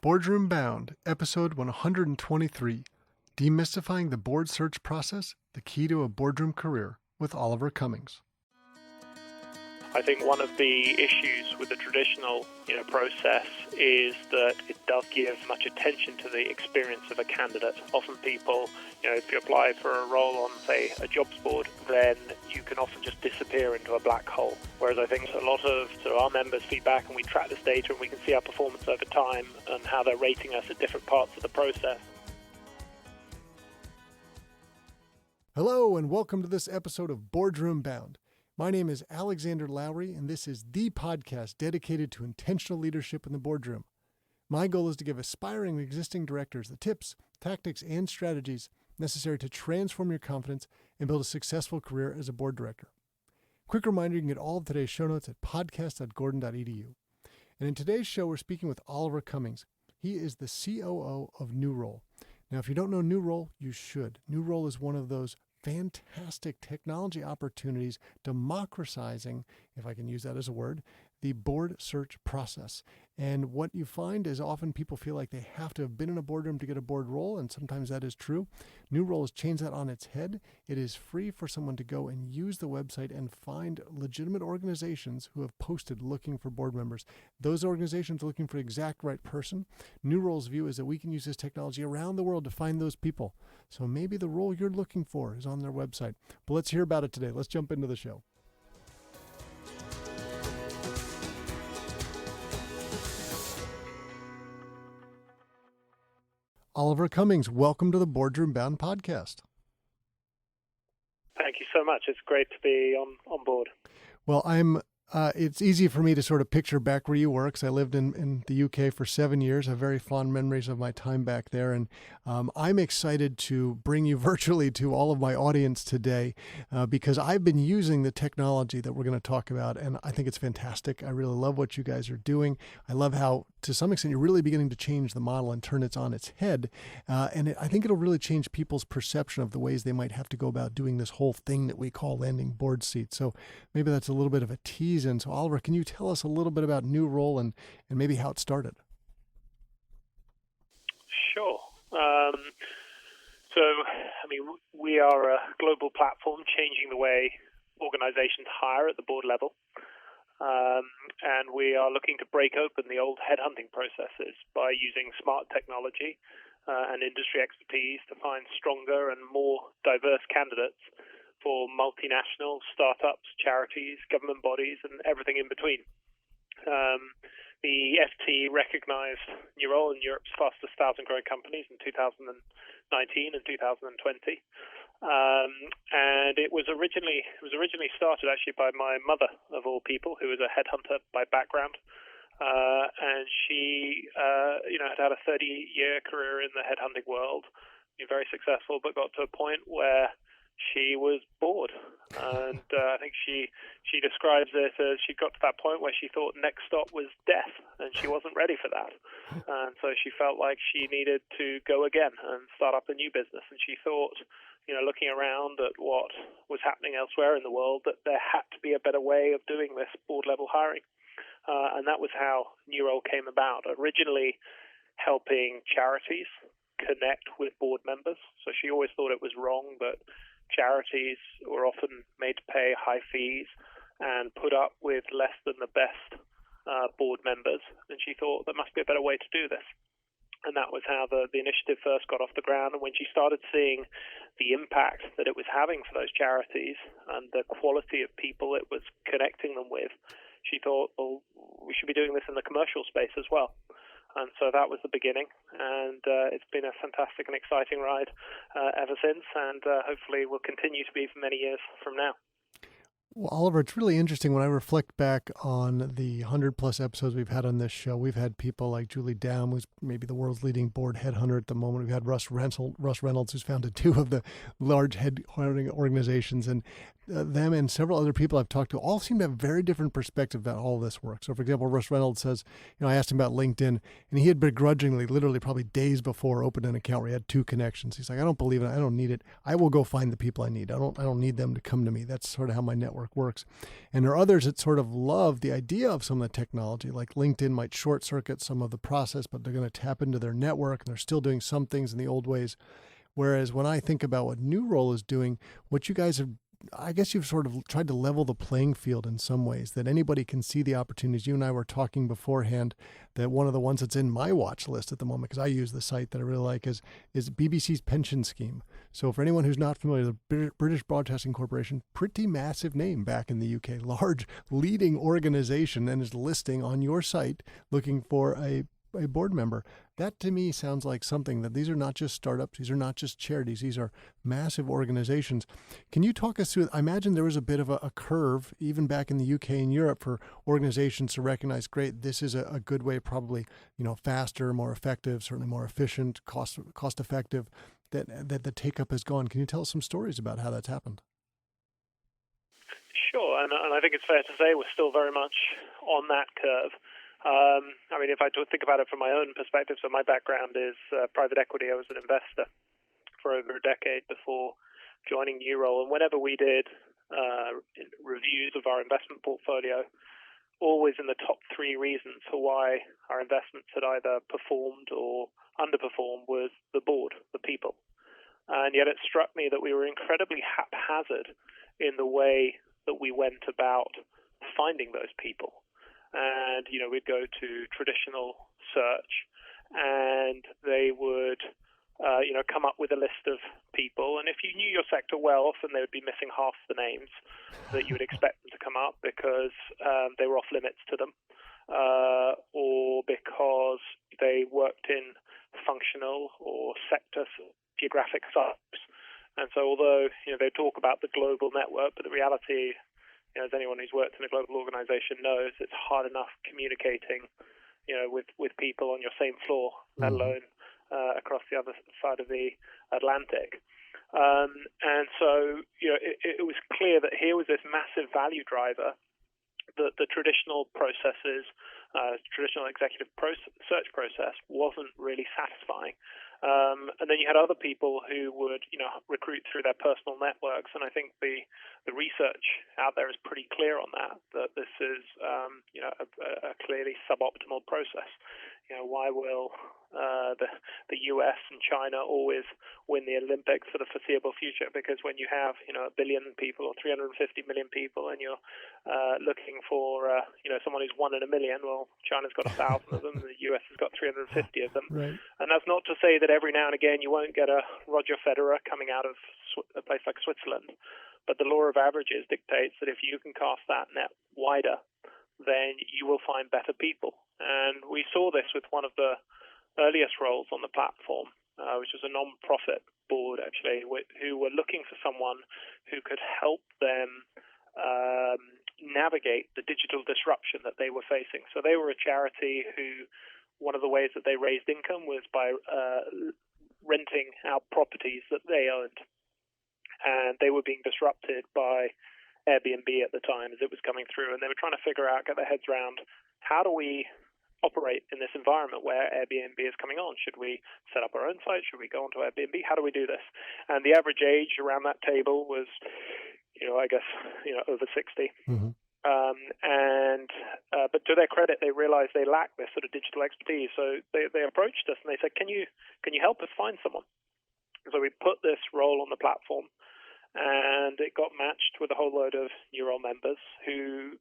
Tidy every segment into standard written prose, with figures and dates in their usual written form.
Boardroom Bound, Episode 123, Demystifying the Board Search Process, the Key to a Boardroom Career, with Oliver Cummings. I think one of the issues with the traditional process is that it does give much attention to the experience of a candidate. Often people, if you apply for a role on, say, a jobs board, then you can often just disappear into a black hole. Whereas I think a lot of our members feedback, and we track this data and we can see our performance over time and how they're rating us at different parts of the process. Hello and welcome to this episode of Boardroom Bound. My name is Alexander Lowry, and this is the podcast dedicated to intentional leadership in the boardroom. My goal is to give aspiring existing directors the tips, tactics, and strategies necessary to transform your confidence and build a successful career as a board director. Quick reminder, you can get all of today's show notes at podcast.gordon.edu. And in today's show, we're speaking with Oliver Cummings. He is the COO of New Role. Now, if you don't know New Role, you should. New Role is one of those fantastic technology opportunities democratizing, if I can use that as a word, the board search process. And what you find is often people feel like they have to have been in a boardroom to get a board role, and sometimes that is true. New Role has changed that on its head. It is free for someone to go and use the website and find legitimate organizations who have posted looking for board members. Those organizations are looking for the exact right person. New Role's view is that we can use this technology around the world to find those people. So maybe the role you're looking for is on their website. But let's hear about it today. Let's jump into the show. Oliver Cummings, welcome to the Boardroom Bound podcast. Thank you so much. It's great to be on board. Well, it's easy for me to sort of picture back where you were, because I lived in the UK for 7 years. I have very fond memories of my time back there. And I'm excited to bring you virtually to all of my audience today because I've been using the technology that we're going to talk about, and I think it's fantastic. I really love what you guys are doing. I love how, to some extent, you're really beginning to change the model and turn it on its head. I think it'll really change people's perception of the ways they might have to go about doing this whole thing that we call landing board seats. So maybe that's a little bit of a tease. And so, Oliver, can you tell us a little bit about New Role and maybe how it started? Sure. We are a global platform changing the way organizations hire at the board level. And we are looking to break open the old headhunting processes by using smart technology and industry expertise to find stronger and more diverse candidates for multinational startups, charities, government bodies, and everything in between. The FT recognized New Role in Europe's fastest 1,000 growing companies in 2019 and 2020. And it was originally started actually by my mother, of all people, who is a headhunter by background. And she, had had a 30-year career in the headhunting world, been very successful, but got to a point where she was bored. And I think she describes it as she got to that point where she thought next stop was death, and she wasn't ready for that. And so she felt like she needed to go again and start up a new business. And she thought, looking around at what was happening elsewhere in the world, that there had to be a better way of doing this board-level hiring. And that was how New Role came about, originally helping charities connect with board members. So she always thought it was wrong that charities were often made to pay high fees and put up with less than the best board members. And she thought there must be a better way to do this. And that was how the initiative first got off the ground. And when she started seeing the impact that it was having for those charities and the quality of people it was connecting them with, she thought, well, we should be doing this in the commercial space as well. And so that was the beginning, and it's been a fantastic and exciting ride ever since, and hopefully will continue to be for many years from now. Well, Oliver, it's really interesting when I reflect back on the 100-plus episodes we've had on this show. We've had people like Julie Dowm, who's maybe the world's leading board headhunter at the moment. We've had Russ Reynolds, who's founded two of the large headhunting organizations, and them and several other people I've talked to all seem to have very different perspectives about all this work. So, for example, Russ Reynolds says, I asked him about LinkedIn, and he had begrudgingly, literally probably days before, opened an account where he had 2 connections. He's like, I don't believe it. I don't need it. I will go find the people I need. I don't need them to come to me. That's sort of how my network network works. And there are others that sort of love the idea of some of the technology, like LinkedIn might short circuit some of the process, but they're going to tap into their network and they're still doing some things in the old ways. Whereas when I think about what New Role is doing, what you guys have, I guess you've sort of tried to level the playing field in some ways, that anybody can see the opportunities. You and I were talking beforehand that one of the ones that's in my watch list at the moment, because I use the site that I really like, is BBC's pension scheme. So for anyone who's not familiar, the British Broadcasting Corporation, pretty massive name back in the UK, large leading organization, and is listing on your site looking for a board member. That to me sounds like something that these are not just startups, these are not just charities, these are massive organizations. Can you talk us through, I imagine there was a bit of a curve even back in the UK and Europe for organizations to recognize, great, this is a good way, probably, faster, more effective, certainly more efficient, cost effective, that the take-up has gone. Can you tell us some stories about how that's happened? Sure, and I think it's fair to say we're still very much on that curve. If I think about it from my own perspective, so my background is private equity. I was an investor for over a decade before joining New Role, and whenever we did reviews of our investment portfolio, always in the top three reasons for why our investments had either performed or underperformed was the board, the people. And yet it struck me that we were incredibly haphazard in the way that we went about finding those people. And, we'd go to traditional search and they would, come up with a list of people. And if you knew your sector well, often they would be missing half the names that you would expect them to come up because they were off limits to them or because they worked in functional or sector geographic sites. And so although, they talk about the global network, but the reality, as anyone who's worked in a global organization knows, it's hard enough communicating, with people on your same floor, let alone across the other side of the Atlantic. And so, it was clear that here was this massive value driver that the traditional processes, traditional executive search process wasn't really satisfying. And then you had other people who would, recruit through their personal networks. And I think the research out there is pretty clear on that this is, a clearly suboptimal process. Why will the US and China always win the Olympics for the foreseeable future? Because when you have, 1 billion people or 350 million people and you're looking for, someone who's 1 in a million, well, China's got 1,000 of them and the US has got 350 of them. Right. And that's not to say that every now and again you won't get a Roger Federer coming out of a place like Switzerland. But the law of averages dictates that if you can cast that net wider, then you will find better people. And we saw this with one of the earliest roles on the platform, which was a non-profit board, actually, who were looking for someone who could help them navigate the digital disruption that they were facing. So they were a charity who, one of the ways that they raised income was by renting out properties that they owned. And they were being disrupted by Airbnb at the time as it was coming through. And they were trying to figure out, get their heads around, how do we operate in this environment where Airbnb is coming on? Should we set up our own site? Should we go onto Airbnb? How do we do this? And the average age around that table was, over 60. Mm-hmm. But to their credit, they realized they lacked this sort of digital expertise. So they approached us and they said, can you help us find someone? So we put this role on the platform, and it got matched with a whole load of New Role members who,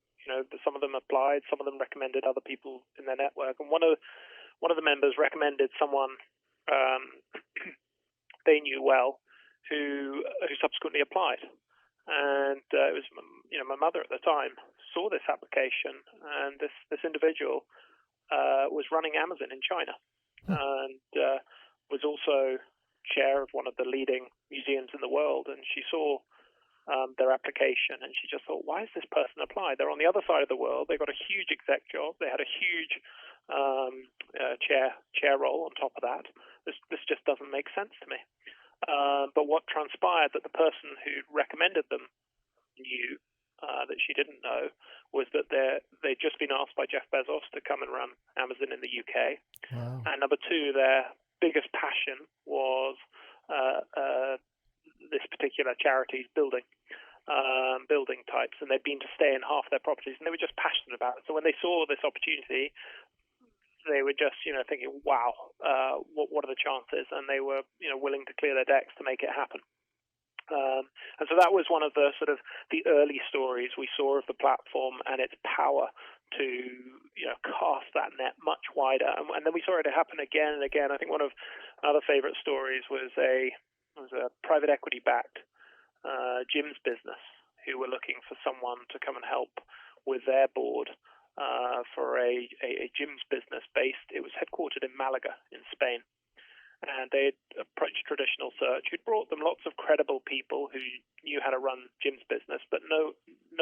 some of them applied, some of them recommended other people in their network. And one of the members recommended someone they knew well who subsequently applied. And it was, my mother at the time saw this application, and this individual was running Amazon in China and was also chair of one of the leading museums in the world. And she saw their application, and she just thought, why has this person applied? They're on the other side of the world. They got a huge exec job. They had a huge chair role on top of that. This just doesn't make sense to me. But what transpired that the person who recommended them knew that she didn't know was that they'd just been asked by Jeff Bezos to come and run Amazon in the UK. Wow. And number two, their biggest passion was this particular charity's building. building types, and they'd been to stay in half their properties, and they were just passionate about it. So when they saw this opportunity, they were just, thinking, wow, what are the chances? And they were, willing to clear their decks to make it happen. And so that was one of the sort of the early stories we saw of the platform and its power to, cast that net much wider. And then we saw it happen again and again. I think one of other favorite stories was a private equity-backed gyms business who were looking for someone to come and help with their board for a gyms business it was headquartered in Malaga in Spain. And they had approached traditional search, who'd brought them lots of credible people who knew how to run gyms business, but no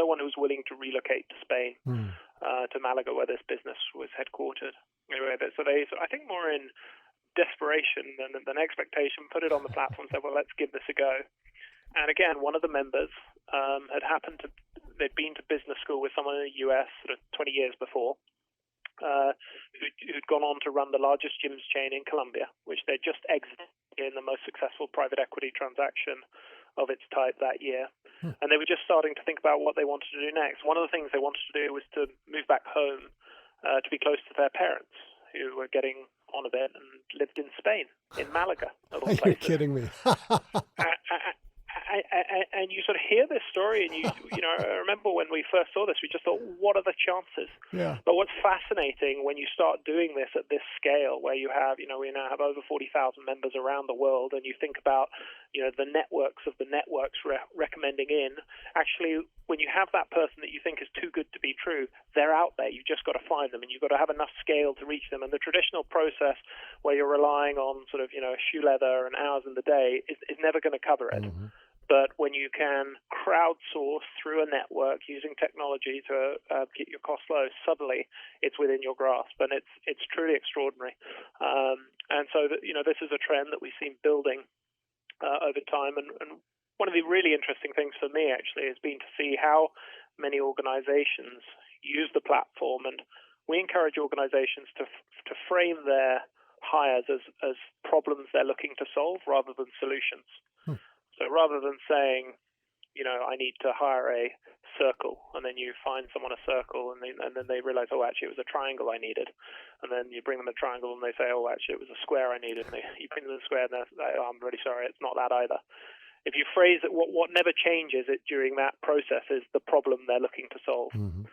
one who was willing to relocate to Spain, to Malaga, where this business was headquartered. Anyway, so they, I think more in desperation than expectation, put it on the platform and said, well, let's give this a go. And again, one of the members they'd been to business school with someone in the US sort of 20 years before, who'd gone on to run the largest gyms chain in Colombia, which they'd just exited in the most successful private equity transaction of its type that year. And they were just starting to think about what they wanted to do next. One of the things they wanted to do was to move back home to be close to their parents, who were getting on a bit and lived in Spain, in Malaga, of all places. You're kidding me. And you sort of hear this story, and I remember when we first saw this, we just thought, what are the chances? Yeah. But what's fascinating when you start doing this at this scale, where you have, we now have over 40,000 members around the world, and you think about, the networks of the networks recommending in, actually, when you have that person that you think is too good to be true, they're out there. You've just got to find them, and you've got to have enough scale to reach them. And the traditional process where you're relying on sort of, shoe leather and hours in the day is never going to cover it. Mm-hmm. But when you can crowdsource through a network using technology to get your costs low, suddenly it's within your grasp, and it's truly extraordinary. And so this is a trend that we've seen building over time. And one of the really interesting things for me actually has been to see how many organizations use the platform, and we encourage organizations to frame their hires as problems they're looking to solve rather than solutions. So rather than saying, I need to hire a circle, and then you find someone a circle, and then they realize, oh, actually, it was a triangle I needed. And then you bring them a triangle, and they say, oh, actually, it was a square I needed. And you bring them the square, and they're like, oh, I'm really sorry, it's not that either. If you phrase it, what never changes it during that process is the problem they're looking to solve. Mm-hmm.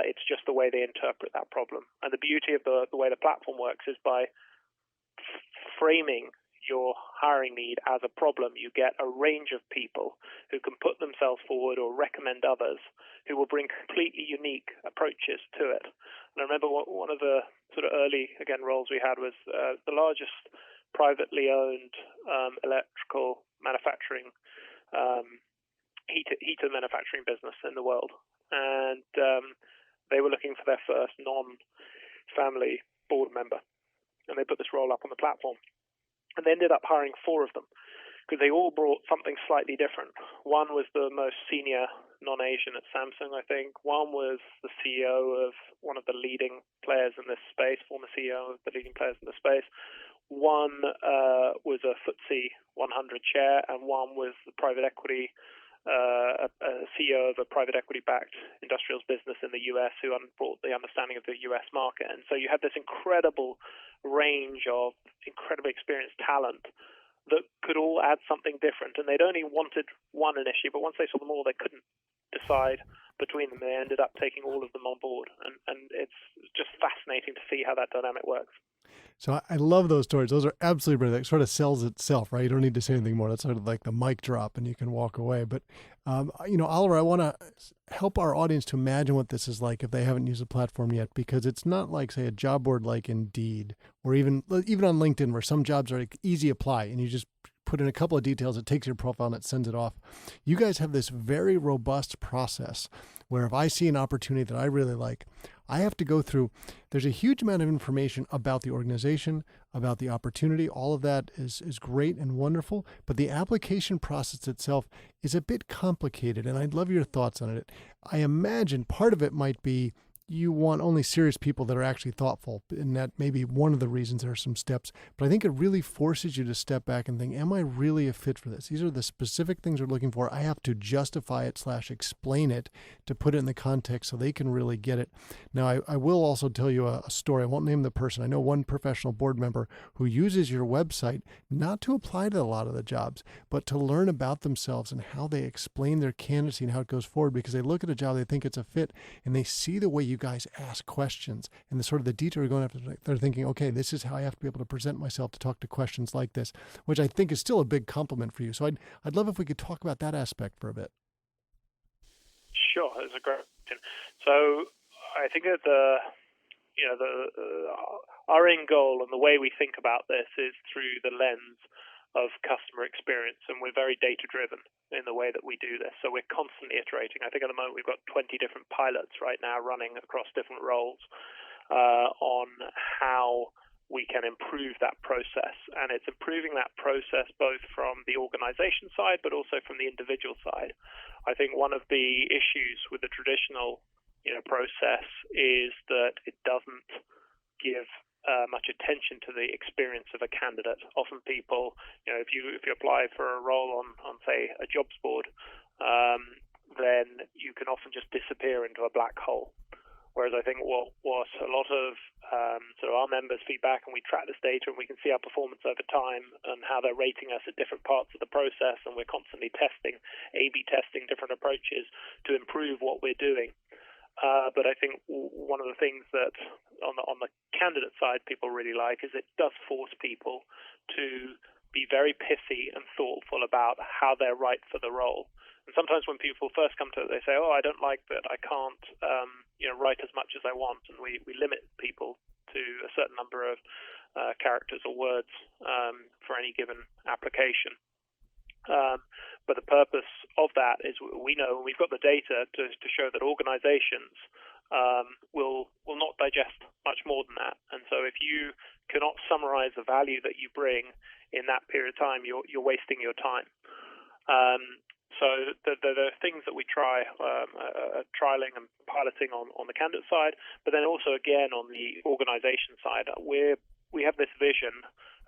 It's just the way they interpret that problem. And the beauty of the way the platform works is by framing your hiring need as a problem, you get a range of people who can put themselves forward or recommend others who will bring completely unique approaches to it. And I remember one of the sort of early, roles we had was the largest privately owned electrical manufacturing, heater manufacturing business in the world. And they were looking for their first non-family board member. And they put this role up on the platform. And they ended up hiring 4 of them because they all brought something slightly different. One was the most senior non-Asian at Samsung, I think. One was the CEO of one of the leading players in this space, former CEO of the leading players in the space. One was a FTSE 100 chair, and one was the private equity, a CEO of a private equity-backed industrials business in the US who brought the understanding of the US market. And so you had this incredible range of incredibly experienced talent that could all add something different. And they'd only wanted one initially, but once they saw them all, they couldn't decide between them. They ended up taking all of them on board. And it's just fascinating to see how that dynamic works. So I love those stories. Those are absolutely brilliant. It sort of sells itself, right? You don't need to say anything more. That's sort of like the mic drop and you can walk away. But, Oliver, I want to help our audience to imagine what this is like if they haven't used the platform yet, because it's not like, say, a job board like Indeed or even on LinkedIn where some jobs are like easy apply and you just put in a couple of details, it takes your profile and it sends it off. You guys have this very robust process where if I see an opportunity that I really like, I have to go through, there's a huge amount of information about the organization, about the opportunity. All of that is great and wonderful, but the application process itself is a bit complicated, and I'd love your thoughts on it. I imagine part of it might be you want only serious people that are actually thoughtful, and that may be one of the reasons there are some steps. But I think it really forces you to step back and think, am I really a fit for this? These are the specific things we're looking for. I have to justify it / explain it to put it in the context so they can really get it. Now, I will also tell you a story. I won't name the person. I know one professional board member who uses your website not to apply to a lot of the jobs, but to learn about themselves and how they explain their candidacy and how it goes forward, because they look at a job, they think it's a fit, and they see the way you guys ask questions and the sort of the detail you're going after. They're thinking, okay, this is how I have to be able to present myself to talk to questions like this, which I think is still a big compliment for you. So I'd love if we could talk about that aspect for a bit. Sure, that's a great question. So I think that our end goal and the way we think about this is through the lens of customer experience, and we're very data-driven in the way that we do this. So we're constantly iterating. I think at the moment we've got 20 different pilots right now running across different roles on how we can improve that process. And it's improving that process both from the organization side, but also from the individual side. I think one of the issues with the traditional process is that it doesn't give much attention to the experience of a candidate. Often people, if you apply for a role on say a jobs board, then you can often just disappear into a black hole. Whereas I think what a lot of sort of our members' feedback, and we track this data and we can see our performance over time and how they're rating us at different parts of the process, and we're constantly testing, A/B testing different approaches to improve what we're doing. But I think one of the things that on the candidate side people really like is it does force people to be very pithy and thoughtful about how they're right for the role. And sometimes when people first come to it, they say, "Oh, I don't like that. I can't, write as much as I want," and we limit people to a certain number of characters or words for any given application. But the purpose of that is we know, and we've got the data to show that organizations will not digest much more than that. And so if you cannot summarize the value that you bring in that period of time, you're wasting your time. So the things that we try trialing and piloting on the candidate side, but then also again on the organization side, we have this vision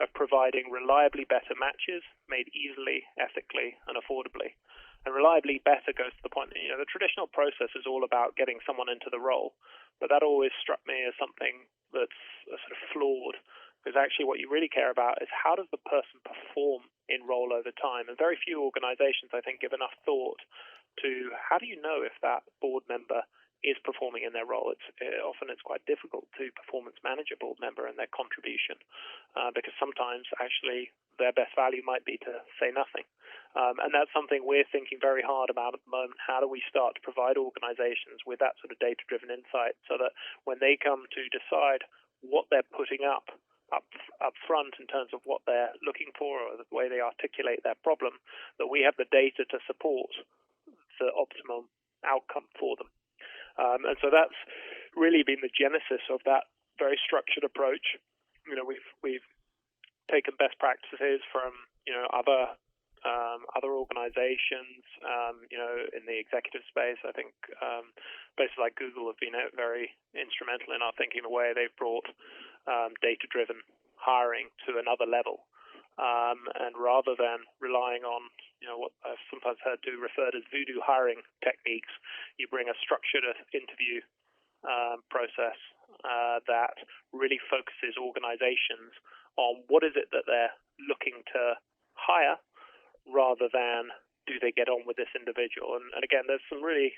of providing reliably better matches made easily, ethically, and affordably. And reliably better goes to the point that, the traditional process is all about getting someone into the role, but that always struck me as something that's sort of flawed, because actually what you really care about is how does the person perform in role over time. And very few organizations, I think, give enough thought to how do you know if that board member is performing in their role. Often it's quite difficult to performance manage a board member and their contribution, because sometimes actually their best value might be to say nothing. And that's something we're thinking very hard about at the moment. How do we start to provide organizations with that sort of data-driven insight so that when they come to decide what they're putting up front in terms of what they're looking for or the way they articulate their problem, that we have the data to support the optimum outcome for them. And so that's really been the genesis of that very structured approach. We've taken best practices from other organizations. In the executive space, I think places like Google have been very instrumental in our thinking. The way they've brought data-driven hiring to another level, and rather than relying on what I've sometimes heard to referred as voodoo hiring techniques, you bring a structured interview process that really focuses organizations on what is it that they're looking to hire, rather than do they get on with this individual. And again, there's some really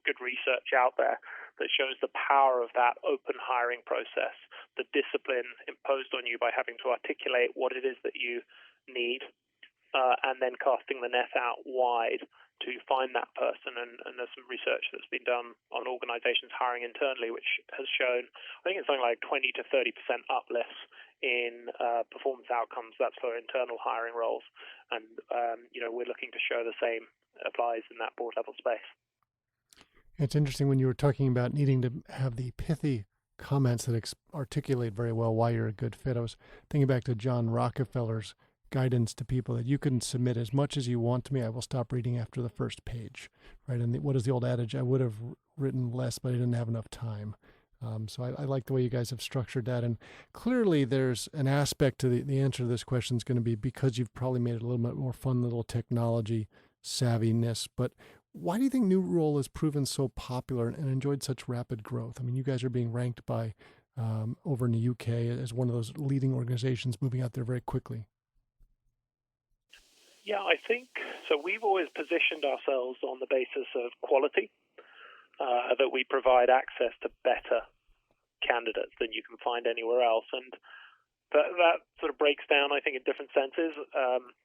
good research out there that shows the power of that open hiring process, the discipline imposed on you by having to articulate what it is that you need, and then casting the net out wide to find that person. And there's some research that's been done on organizations hiring internally, which has shown, I think it's something like 20 to 30% uplifts in performance outcomes. That's for internal hiring roles. And, we're looking to show the same applies in that board level space. It's interesting when you were talking about needing to have the pithy comments that articulate very well why you're a good fit. I was thinking back to John Rockefeller's guidance to people that you can submit as much as you want to me. I will stop reading after the first page, right? And what is the old adage? I would have written less, but I didn't have enough time. So I like the way you guys have structured that. And clearly there's an aspect to the answer to this question is going to be because you've probably made it a little bit more fun, little technology savviness. But why do you think New Role has proven so popular and enjoyed such rapid growth? I mean, you guys are being ranked by over in the UK as one of those leading organizations moving out there very quickly. Yeah, I think so. We've always positioned ourselves on the basis of quality, that we provide access to better candidates than you can find anywhere else. And that sort of breaks down, I think, in different senses.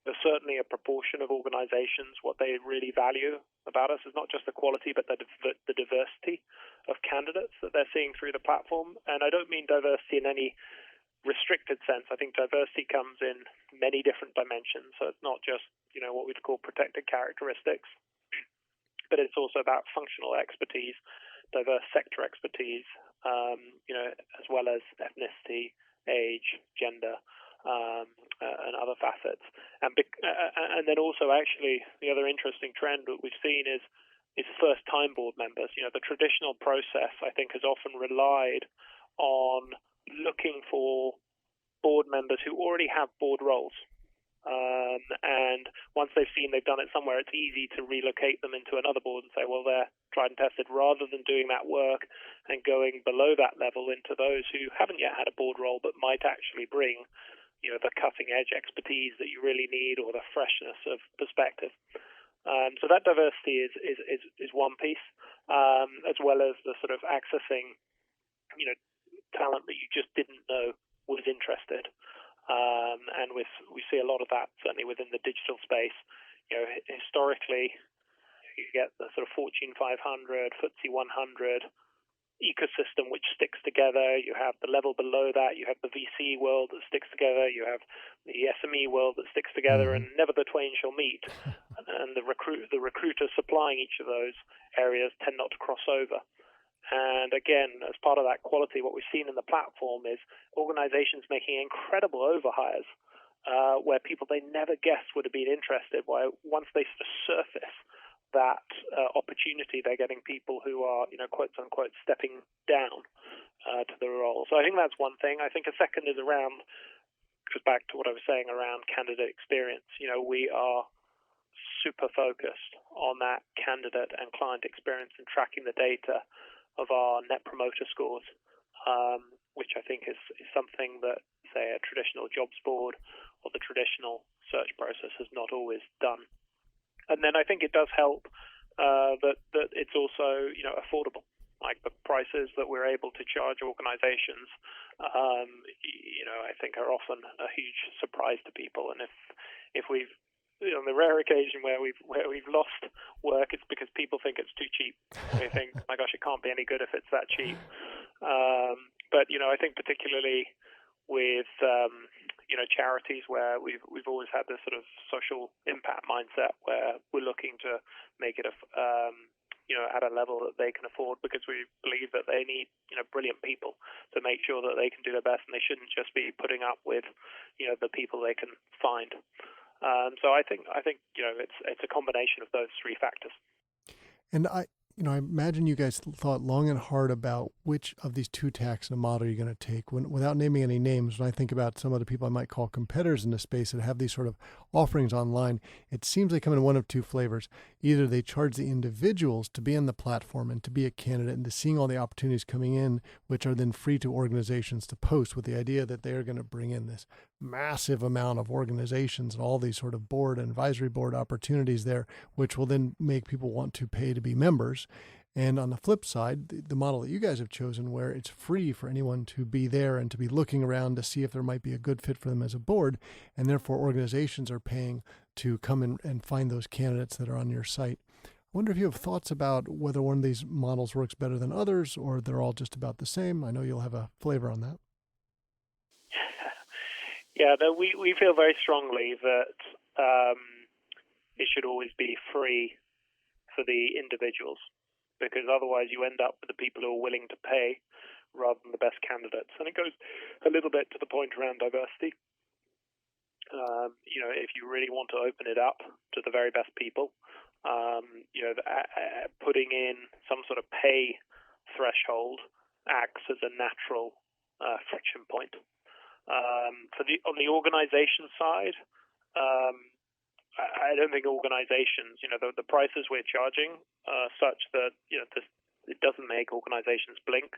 There's certainly a proportion of organizations, what they really value about us is not just the quality, but the diversity of candidates that they're seeing through the platform. And I don't mean diversity in any restricted sense. I think diversity comes in many different dimensions. So it's not just, what we'd call protected characteristics, but it's also about functional expertise, diverse sector expertise, as well as ethnicity, age, gender, and other facets. And then also, actually, the other interesting trend that we've seen is first-time board members. The traditional process, I think, has often relied on looking for board members who already have board roles. And once they've seen they've done it somewhere, it's easy to relocate them into another board and say, well, they're tried and tested, rather than doing that work and going below that level into those who haven't yet had a board role but might actually bring, the cutting edge expertise that you really need or the freshness of perspective. So that diversity is one piece, as well as the sort of accessing, talent that you just didn't know was interested. And we see a lot of that certainly within the digital space. Historically, you get the sort of Fortune 500, FTSE 100 ecosystem which sticks together. You have the level below that. You have the VC world that sticks together. You have the SME world that sticks together, and never the twain shall meet. And the recruiters supplying each of those areas tend not to cross over. And again, as part of that quality, what we've seen in the platform is organizations making incredible overhires where people they never guessed would have been interested. Once they sort of surface that opportunity, they're getting people who are, quote unquote, stepping down to the role. So I think that's one thing. I think a second is around, just back to what I was saying around candidate experience. We are super focused on that candidate and client experience and tracking the data of our net promoter scores, which I think is something that, say, a traditional jobs board or the traditional search process has not always done. And then I think it does help that it's also, affordable. Like the prices that we're able to charge organizations, I think are often a huge surprise to people. And if we've on the rare occasion where we've lost work, it's because people think it's too cheap. They think, my gosh, it can't be any good if it's that cheap. But I think particularly with charities where we've always had this sort of social impact mindset where we're looking to make it at a level that they can afford, because we believe that they need brilliant people to make sure that they can do their best, and they shouldn't just be putting up with the people they can find. So I think it's a combination of those three factors. And I imagine you guys thought long and hard about which of these two tacks in a model you're going to take. Without naming any names, when I think about some of the people I might call competitors in this space that have these sort of offerings online, it seems they come in one of two flavors. Either they charge the individuals to be on the platform and to be a candidate and to seeing all the opportunities coming in, which are then free to organizations to post, with the idea that they are going to bring in this massive amount of organizations and all these sort of board and advisory board opportunities there, which will then make people want to pay to be members. And on the flip side, the model that you guys have chosen, where it's free for anyone to be there and to be looking around to see if there might be a good fit for them as a board, and therefore organizations are paying to come in and find those candidates that are on your site. I wonder if you have thoughts about whether one of these models works better than others, or they're all just about the same. I know you'll have a flavor on that. Yeah, no, we feel very strongly that it should always be free for the individuals, because otherwise you end up with the people who are willing to pay rather than the best candidates. And it goes a little bit to the point around diversity. If you really want to open it up to the very best people, putting in some sort of pay threshold acts as a natural friction point. On the organization side, I don't think organizations, the prices we're charging are such that it doesn't make organizations blink.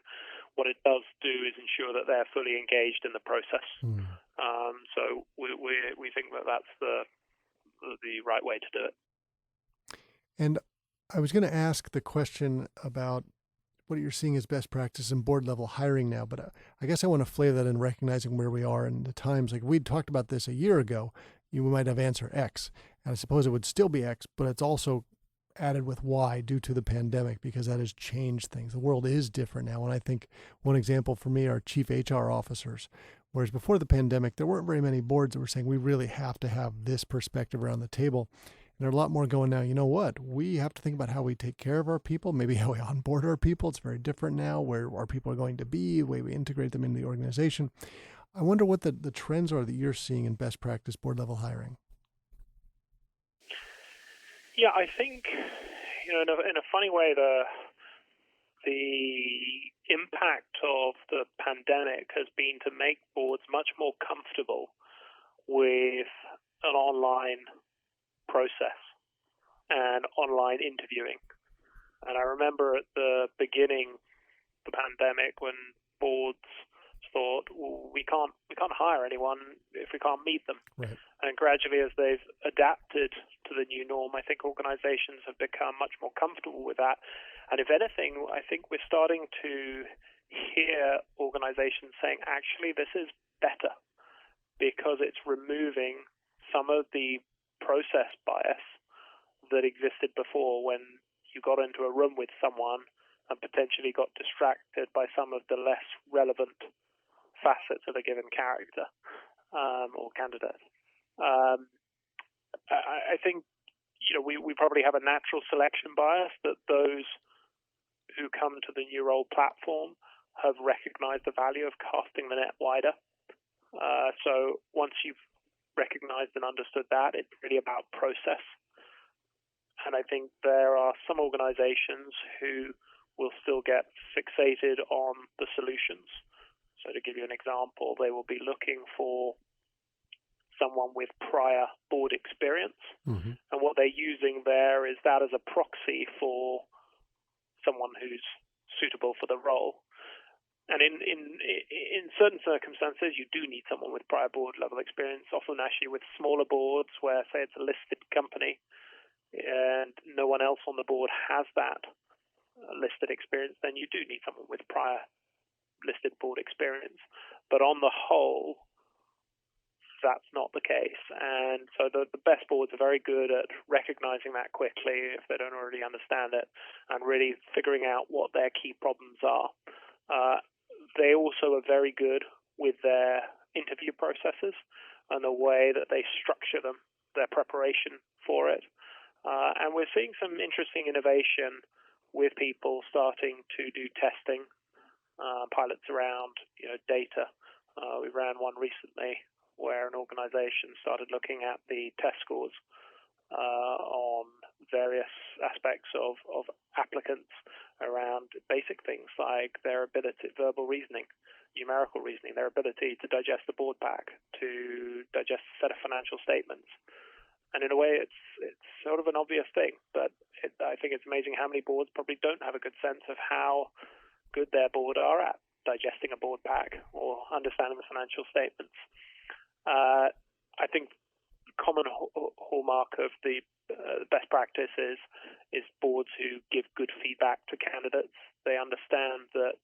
What it does do is ensure that they're fully engaged in the process. So we think that that's the right way to do it. And I was going to ask the question about what you're seeing as best practice in board level hiring now, but I guess I want to flavor that in recognizing where we are in the times. Like we'd talked about this a year ago, you might have answer X, and I suppose it would still be X, but it's also added with Y due to the pandemic because that has changed things. The world is different now. And I think one example for me are chief HR officers. Whereas before the pandemic, there weren't very many boards that were saying we really have to have this perspective around the table. And there are a lot more going now. You know what? We have to think about how we take care of our people, maybe how we onboard our people. It's very different now, where our people are going to be, the way we integrate them into the organization. I wonder what the trends are that you're seeing in best practice board level hiring. Yeah, I think, in a funny way, the impact of the pandemic has been to make boards much more comfortable with an online process and online interviewing. And I remember at the beginning of the pandemic when boards thought, well, we can't hire anyone if we can't meet them. Right. And gradually, as they've adapted to the new norm, I think organizations have become much more comfortable with that. And if anything, I think we're starting to hear organizations saying, actually, this is better because it's removing some of the process bias that existed before when you got into a room with someone and potentially got distracted by some of the less relevant facets of a given character or candidate. I think we probably have a natural selection bias that those who come to the new role platform have recognized the value of casting the net wider. So once you've recognized and understood that, it's really about process. And I think there are some organizations who will still get fixated on the solutions. So to give you an example, they will be looking for someone with prior board experience. Mm-hmm. And what they're using there is that as a proxy for someone who's suitable for the role. And in certain circumstances, you do need someone with prior board level experience, often actually with smaller boards where, say, it's a listed company and no one else on the board has that listed experience, then you do need someone with prior listed board experience. But on the whole, that's not the case. And so the best boards are very good at recognizing that quickly if they don't already understand it and really figuring out what their key problems are. They also are very good with their interview processes and the way that they structure them, their preparation for it. And we're seeing some interesting innovation with people starting to do testing, pilots around data. We ran one recently where an organization started looking at the test scores on various aspects of applicants around basic things like their ability, verbal reasoning, numerical reasoning, their ability to digest the board pack, to digest a set of financial statements. And in a way, it's sort of an obvious thing, but I think it's amazing how many boards probably don't have a good sense of how good their board are at digesting a board pack or understanding the financial statements. I think the common hallmark of the best practice is boards who give good feedback to candidates. They understand that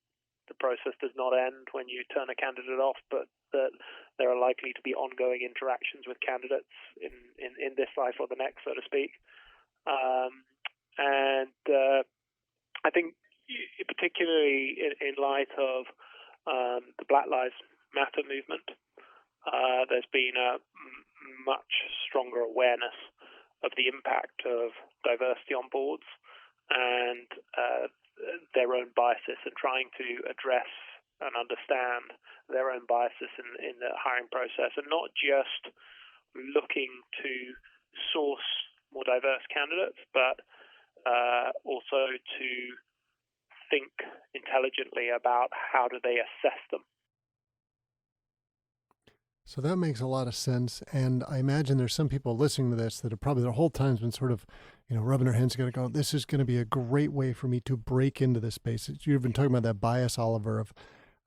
the process does not end when you turn a candidate off, but that there are likely to be ongoing interactions with candidates in this life or the next, so to speak. And I think particularly in light of the Black Lives Matter movement, there's been a much stronger awareness of the impact of diversity on boards and their own biases, and trying to address and understand their own biases in the hiring process, and not just looking to source more diverse candidates, but also to think intelligently about how do they assess them. So that makes a lot of sense. And I imagine there's some people listening to this that have probably their whole time's been sort of, rubbing their hands together going, this is going to be a great way for me to break into this space. You've been talking about that bias, Oliver, of,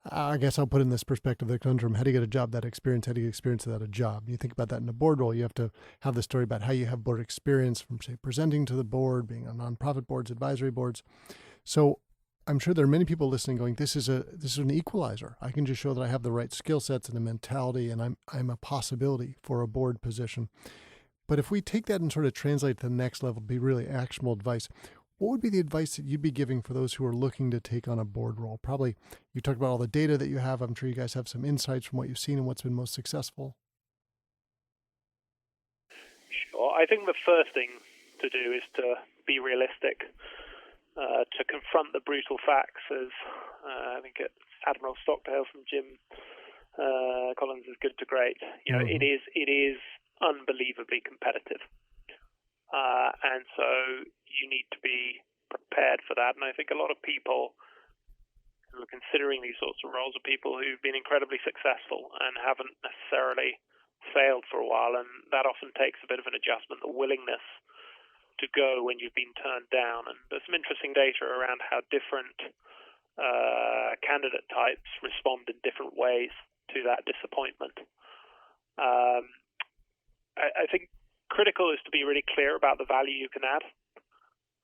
I guess I'll put in this perspective, the conundrum, how do you get a job, that experience, how do you get experience without a job? You think about that in a board role, you have to have the story about how you have board experience from, say, presenting to the board, being on nonprofit boards, advisory boards. So I'm sure there are many people listening going, this is an equalizer. I can just show that I have the right skill sets and the mentality, and I'm a possibility for a board position. But if we take that and sort of translate to the next level, be really actionable advice, what would be the advice that you'd be giving for those who are looking to take on a board role? Probably you talked about all the data that you have. I'm sure you guys have some insights from what you've seen and what's been most successful. Sure. I think the first thing to do is to be realistic, to confront the brutal facts, as I think it's Admiral Stockdale from Jim Collins is Good to Great. It is unbelievably competitive. And so you need to be prepared for that. And I think a lot of people who are considering these sorts of roles are people who've been incredibly successful and haven't necessarily failed for a while. And that often takes a bit of an adjustment, the willingness to go when you've been turned down. And there's some interesting data around how different candidate types respond in different ways to that disappointment. I think critical is to be really clear about the value you can add.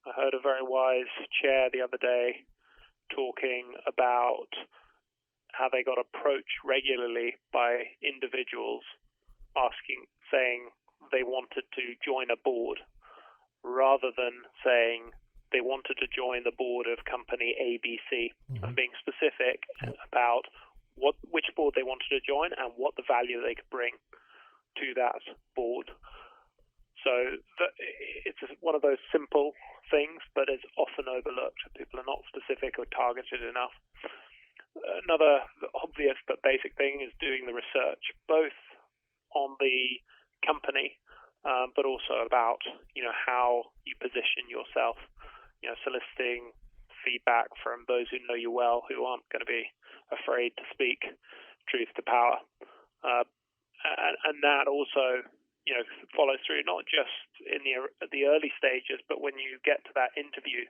I heard a very wise chair the other day talking about how they got approached regularly by individuals saying they wanted to join a board, rather than saying they wanted to join the board of company ABC, and being specific about which board they wanted to join and what the value they could bring to that board. So it's one of those simple things, but it's often overlooked. People are not specific or targeted enough. Another obvious but basic thing is doing the research, both on the company, but also about how you position yourself. Soliciting feedback from those who know you well, who aren't going to be afraid to speak truth to power, and that also follows through not just in the early stages, but when you get to that interview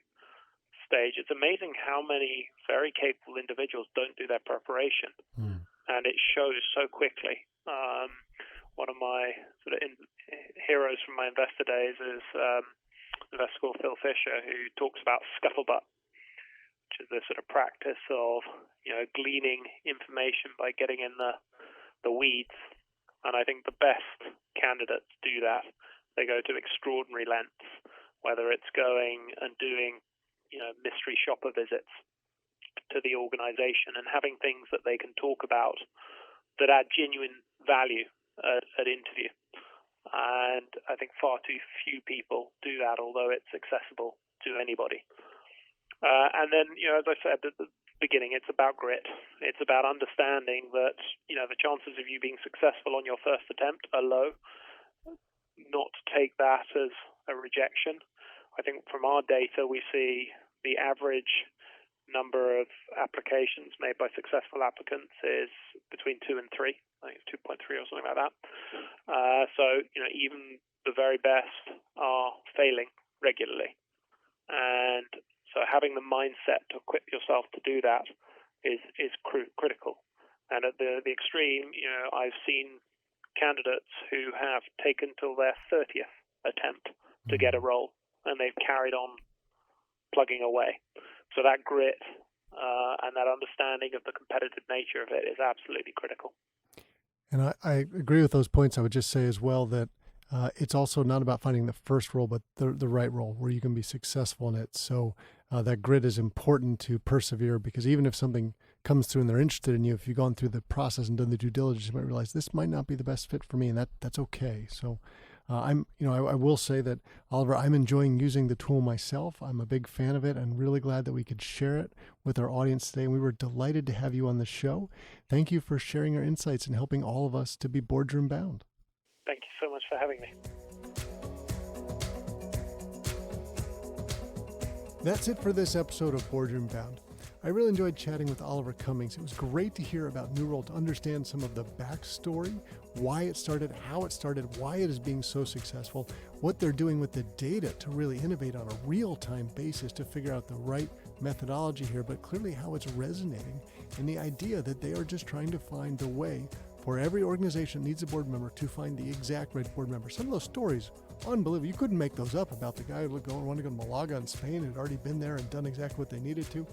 stage. It's amazing how many very capable individuals don't do their preparation, and it shows so quickly. One of my sort of heroes from my investor days is investor called Phil Fisher, who talks about scuttlebutt, which is the sort of practice of gleaning information by getting in the weeds. And I think the best candidates do that. They go to extraordinary lengths, whether it's going and doing mystery shopper visits to the organization and having things that they can talk about that add genuine value at interview. And I think far too few people do that, although it's accessible to anybody. And then, as I said at the beginning, it's about grit. It's about understanding that, the chances of you being successful on your first attempt are low. Not to take that as a rejection. I think from our data, we see the average number of applications made by successful applicants is between 2 and 3. I think it's 2.3 or something like that. So, even the very best are failing regularly. And so having the mindset to equip yourself to do that is critical. And at the extreme, I've seen candidates who have taken till their 30th attempt to get a role, and they've carried on plugging away. So that grit and that understanding of the competitive nature of it is absolutely critical. And I agree with those points. I would just say as well that it's also not about finding the first role, but the right role where you can be successful in it. So that grit is important to persevere, because even if something comes through and they're interested in you, if you've gone through the process and done the due diligence, you might realize this might not be the best fit for me, and that's okay. So I will say that, Oliver, I'm enjoying using the tool myself. I'm a big fan of it and really glad that we could share it with our audience today. And we were delighted to have you on the show. Thank you for sharing your insights and helping all of us to be boardroom bound. Thank you so much. much for having me. That's it for this episode of Boardroom Bound. I really enjoyed chatting with Oliver Cummings. It was great to hear about New World, to understand some of the backstory, why it started, how it started, why it is being so successful, what they're doing with the data to really innovate on a real-time basis to figure out the right methodology here, but clearly how it's resonating, and the idea that they are just trying to find the way for every organization that needs a board member to find the exact right board member. Some of those stories, unbelievable. You couldn't make those up about the guy who wanted to go to Malaga in Spain and had already been there and done exactly what they needed to.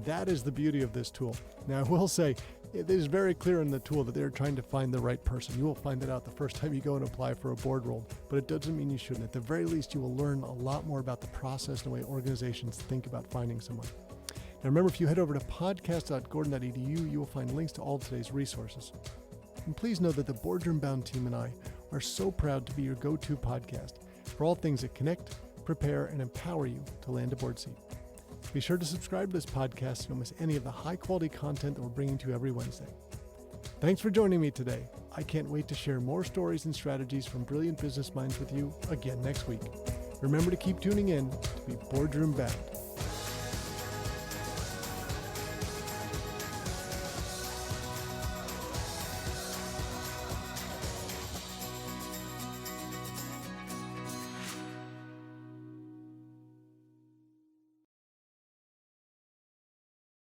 That is the beauty of this tool. Now, I will say, it is very clear in the tool that they're trying to find the right person. You will find it out the first time you go and apply for a board role, but it doesn't mean you shouldn't. At the very least, you will learn a lot more about the process and the way organizations think about finding someone. Now, remember, if you head over to podcast.gordon.edu, you will find links to all today's resources. And please know that the Boardroom Bound team and I are so proud to be your go-to podcast for all things that connect, prepare, and empower you to land a board seat. Be sure to subscribe to this podcast so you don't miss any of the high-quality content that we're bringing to you every Wednesday. Thanks for joining me today. I can't wait to share more stories and strategies from brilliant business minds with you again next week. Remember to keep tuning in to be Boardroom Bound.